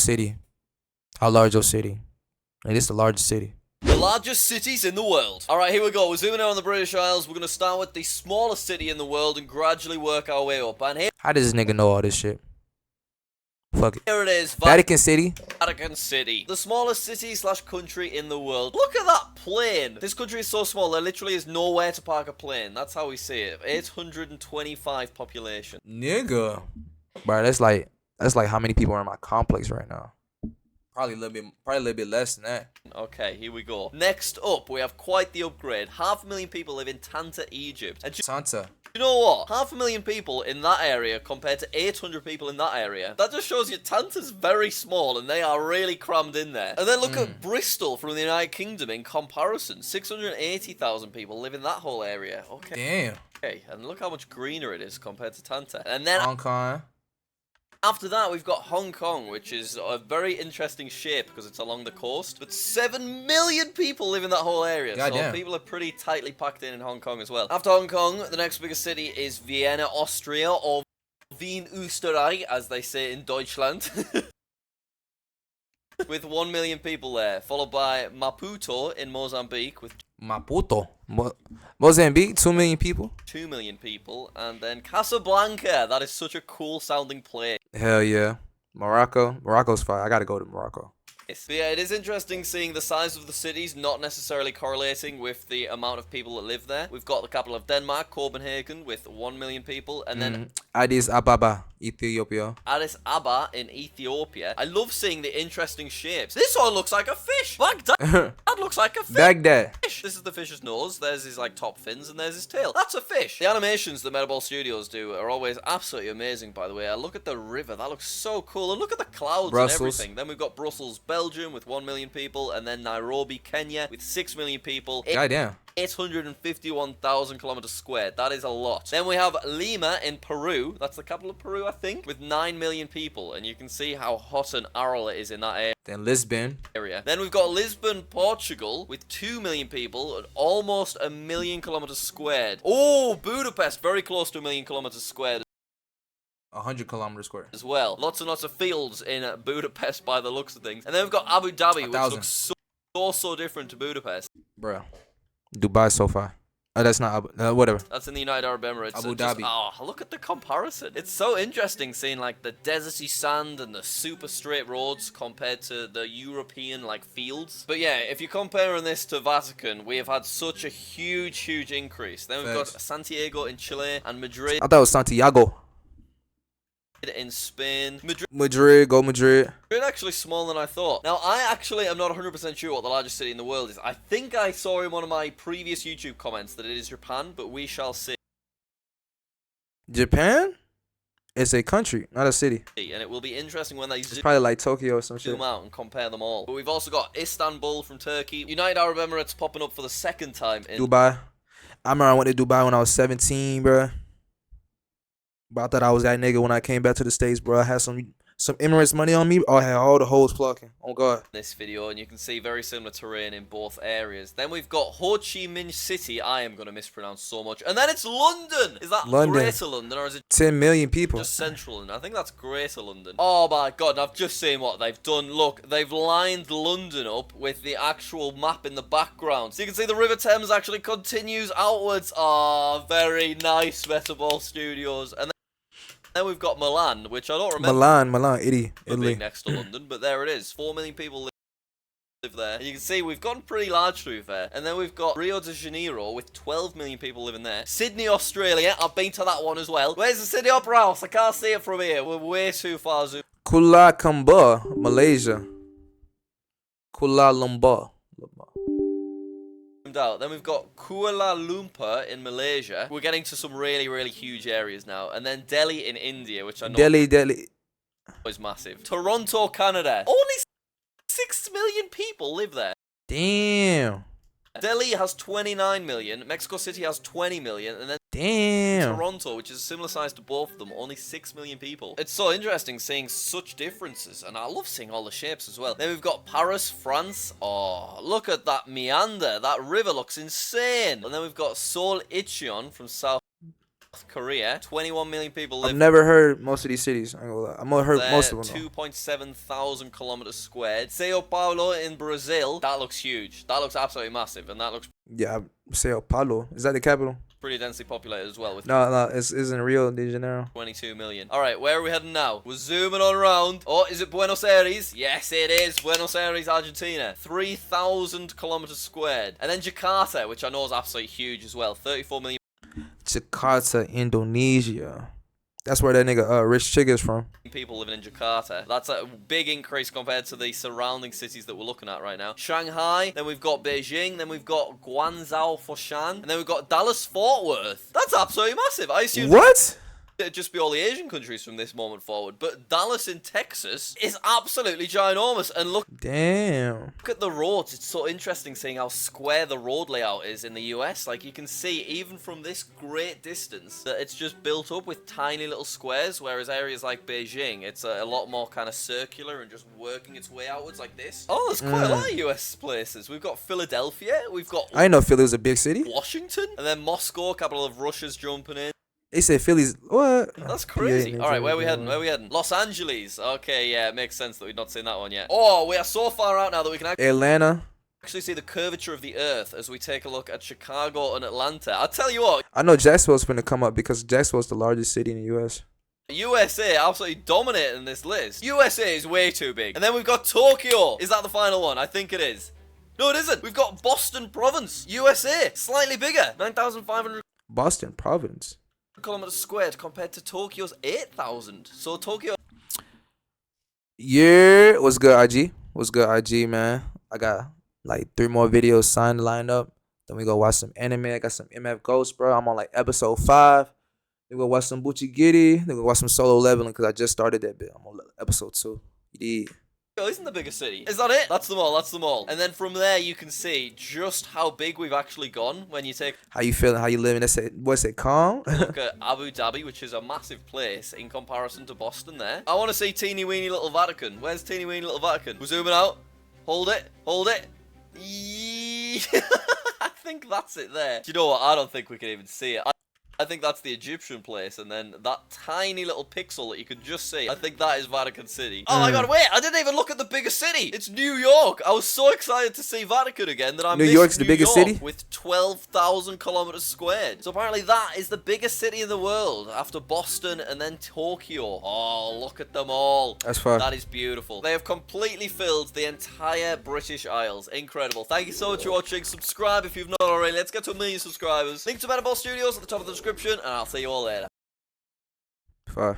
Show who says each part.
Speaker 1: city? How large your city? Like, this is the largest city.
Speaker 2: The largest cities in the world. Alright, here we go. We're zooming in on the British Isles. We're going to start with the smallest city in the world and gradually work our way up. And
Speaker 1: How does this nigga know all this shit? Fuck it.
Speaker 2: here it is.
Speaker 1: Vatican City.
Speaker 2: Vatican City. The smallest city slash country in the world. Look at that plane. This country is so small, there literally is nowhere to park a plane. That's how we see it. 825 population.
Speaker 1: Nigga. Bro, that's like how many people are in my complex right now. Probably a little bit less than that.
Speaker 2: Okay, here we go. Next up, we have quite the upgrade. 500,000 people live in Tanta, Egypt. And
Speaker 1: Santa.
Speaker 2: you know what? 500,000 people in that area compared to 800 people in that area. That just shows you Tanta's very small and they are really crammed in there. And then look at Bristol from the United Kingdom in comparison. 680,000 people live in that whole area. Okay.
Speaker 1: Damn.
Speaker 2: Okay, and look how much greener it is compared to Tanta. And then
Speaker 1: Hong Kong.
Speaker 2: after that, we've got Hong Kong, which is a very interesting shape because it's along the coast. But 7 million people live in that whole area.
Speaker 1: God
Speaker 2: so
Speaker 1: damn.
Speaker 2: people are pretty tightly packed in Hong Kong as well. After Hong Kong, the next biggest city is Vienna, Austria, or Wien, Österreich, as they say in Deutschland. With 1 million people there. Followed by Maputo in Mozambique with
Speaker 1: Maputo. Mozambique, 2 million people.
Speaker 2: 2 million people. And then Casablanca. That is such a cool sounding place.
Speaker 1: Hell yeah. Morocco. Morocco's fire. I gotta go to Morocco.
Speaker 2: But yeah, it is interesting seeing the size of the cities not necessarily correlating with the amount of people that live there. We've got the capital of Denmark, Copenhagen, with 1 million people, and then
Speaker 1: Addis Ababa, Ethiopia.
Speaker 2: Addis Ababa in Ethiopia. I love seeing the interesting shapes. This one looks like a fish. Baghdad. That looks like a fish.
Speaker 1: Baghdad.
Speaker 2: This is the fish's nose. There's his like top fins, and there's his tail. That's a fish. The animations that Metaball Studios do are always absolutely amazing. By the way, look at the river. That looks so cool. And look at the clouds
Speaker 1: Brussels.
Speaker 2: and everything. Then we've got Brussels, Belgium, with 1 million people, and then Nairobi, Kenya, with 6 million people.
Speaker 1: Goddamn.
Speaker 2: 851,000 kilometers squared. That is a lot. Then we have Lima in Peru. That's the capital of Peru, I think, with 9 million people. And you can see how hot and arid it is in that
Speaker 1: Then Lisbon.
Speaker 2: area. Then we've got Lisbon, Portugal, with 2 million people and almost 1 million kilometers squared. Oh, Budapest, very close to 1 million kilometers squared
Speaker 1: 100 kilometers square.
Speaker 2: as well. Lots and lots of fields in Budapest by the looks of things. And then we've got Abu Dhabi, which
Speaker 1: 1,000.
Speaker 2: looks so different to Budapest.
Speaker 1: Bruh. Dubai so far. Oh, that's not whatever.
Speaker 2: That's in the United Arab Emirates.
Speaker 1: Abu
Speaker 2: Just-
Speaker 1: Dhabi.
Speaker 2: oh, look at the comparison. It's so interesting seeing like the deserty sand and the super straight roads compared to the European like fields. But yeah, if you're comparing this to Vatican, we have had such a huge increase. Then we've got
Speaker 1: Facts.
Speaker 2: Santiago in Chile and Madrid
Speaker 1: I thought it was Santiago.
Speaker 2: in Spain.
Speaker 1: Madrid, go Madrid.
Speaker 2: Madrid actually smaller than I thought. Now, I actually am not 100% sure what the largest city in the world is. I think I saw in one of my previous YouTube comments that it is Japan, but we shall see.
Speaker 1: Japan? It's a country, not a city.
Speaker 2: And it will be interesting when they
Speaker 1: It's probably like Tokyo or some shit.
Speaker 2: zoom out and compare them all. But we've also got Istanbul from Turkey, United Arab Emirates popping up for the second time in
Speaker 1: Dubai. I remember I went to Dubai when I was 17, bruh. But I thought I was that nigga when I came back to the States, bro. I had some Emirates money on me. Oh, I had all the hoes plucking. Oh, God.
Speaker 2: this video, and you can see very similar terrain in both areas. Then we've got Ho Chi Minh City. I am going to mispronounce so much. And then it's London. Is that
Speaker 1: London.
Speaker 2: Greater London, or is it
Speaker 1: 10 million people.
Speaker 2: just Central London? I think that's Greater London. Oh my God, and I've just seen what they've done. Look, they've lined London up with the actual map in the background. So you can see the River Thames actually continues outwards. Oh, very nice, Metaball Studios. And then we've got Milan, which I don't remember
Speaker 1: Milan, Italy.
Speaker 2: being next to London, but there it is. 4 million people live there. And you can see we've gotten pretty large through there. And then we've got Rio de Janeiro with 12 million people living there. Sydney, Australia. I've been to that one as well. Where's the Sydney Opera House? I can't see it from here. We're way too far zoomed
Speaker 1: Kuala Lumpur, Malaysia. Kuala Lumpur.
Speaker 2: out. Then we've got Kuala Lumpur in Malaysia. We're getting to some really huge areas now. And then Delhi in India, which I know
Speaker 1: Delhi.
Speaker 2: is massive. Toronto, Canada. Only 6 million people live there.
Speaker 1: Damn.
Speaker 2: Delhi has 29 million, Mexico City has 20 million, and then
Speaker 1: Damn.
Speaker 2: Toronto, which is a similar size to both of them, only 6 million people. It's so interesting seeing such differences, and I love seeing all the shapes as well. Then we've got Paris, France. Oh, look at that meander. That river looks insane. And then we've got Seoul Incheon from South Korea, 21 million people live.
Speaker 1: I've never heard most of these cities. I ain't gonna lie. I'm gonna heard most of them.
Speaker 2: 2.7 thousand kilometers squared. Sao Paulo in Brazil. That looks huge. That looks absolutely massive, and that looks
Speaker 1: Yeah, Sao Paulo. Is that the capital?
Speaker 2: pretty densely populated as well with
Speaker 1: No, it's in Rio de Janeiro.
Speaker 2: 22 million. All right, where are we heading now? We're zooming on around. Oh, is it Buenos Aires? Yes, it is. Buenos Aires, Argentina. 3,000 kilometers squared. And then Jakarta, which I know is absolutely huge as well. 34 million
Speaker 1: Jakarta, Indonesia. That's where that nigga Rich Chick is from.
Speaker 2: people living in Jakarta. That's a big increase compared to the surrounding cities that we're looking at right now. Shanghai, then we've got Beijing, then we've got Guangzhou, Foshan, and then we've got Dallas, Fort Worth. That's absolutely massive. I assume
Speaker 1: What?
Speaker 2: it'd just be all the Asian countries from this moment forward. But Dallas in Texas is absolutely ginormous. And look
Speaker 1: Damn.
Speaker 2: at the roads. It's so interesting seeing how square the road layout is in the US. Like, you can see, even from this great distance, that it's just built up with tiny little squares, whereas areas like Beijing, it's a lot more kind of circular and just working its way outwards like this. Oh, there's quite a lot of US places. We've got Philadelphia, we've got
Speaker 1: I didn't know Philly was a big city.
Speaker 2: Washington, and then Moscow, capital of Russia's jumping in.
Speaker 1: They said Philly's what?
Speaker 2: That's crazy. All right, where are we heading? Where are we heading? Los Angeles. Okay, yeah, it makes sense that we've not seen that one yet. Oh, we are so far out now that we can
Speaker 1: Atlanta.
Speaker 2: actually see the curvature of the Earth as we take a look at Chicago and Atlanta. I'll tell you what,
Speaker 1: I know Jacksonville's gonna come up because Jacksonville's the largest city in the U.S.
Speaker 2: USA absolutely dominating this list. USA is way too big. And then we've got Tokyo. Is that the final one? I think it is. No, it isn't. We've got Boston Province, USA. Slightly bigger. 9,500
Speaker 1: Boston Province.
Speaker 2: kilometers squared compared to Tokyo's 8,000. So Tokyo...
Speaker 1: Yeah, what's good, IG? What's good, IG, man? I got like 3 more videos signed lined up. Then we go watch some anime. I got some MF Ghost, bro. I'm on like episode 5. Then we go watch some Bucci Giddy. Then we go watch some solo leveling because I just started that bit. I'm on episode 2. You did.
Speaker 2: isn't the biggest city. Is that it? That's them all. That's them all. And then from there, you can see just how big we've actually gone when you take
Speaker 1: How you feeling? How you living? That's it. What's it, calm?
Speaker 2: a look at Abu Dhabi, which is a massive place in comparison to Boston there. I want to see teeny weeny little Vatican. Where's teeny weeny little Vatican? We're zooming out. Hold it. Hold it. I think that's it there. Do you know what? I don't think we can even see it. I think that's the Egyptian place, and then that tiny little pixel that you can just see, I think that is Vatican City. Oh my god, wait, I didn't even look at the biggest city. It's New York. I was so excited to see Vatican again that I missed
Speaker 1: New York's the biggest city?
Speaker 2: with 12,000 kilometers squared. So apparently that is the biggest city in the world after Boston and then Tokyo. Oh, look at them all.
Speaker 1: That's fine.
Speaker 2: That is beautiful. They have completely filled the entire British Isles. Incredible. Thank you so much for watching. Subscribe if you've not already. Let's get to 1 million subscribers. Link to Better Ball Studios at the top of the description, and I'll see you all later.
Speaker 1: Fine.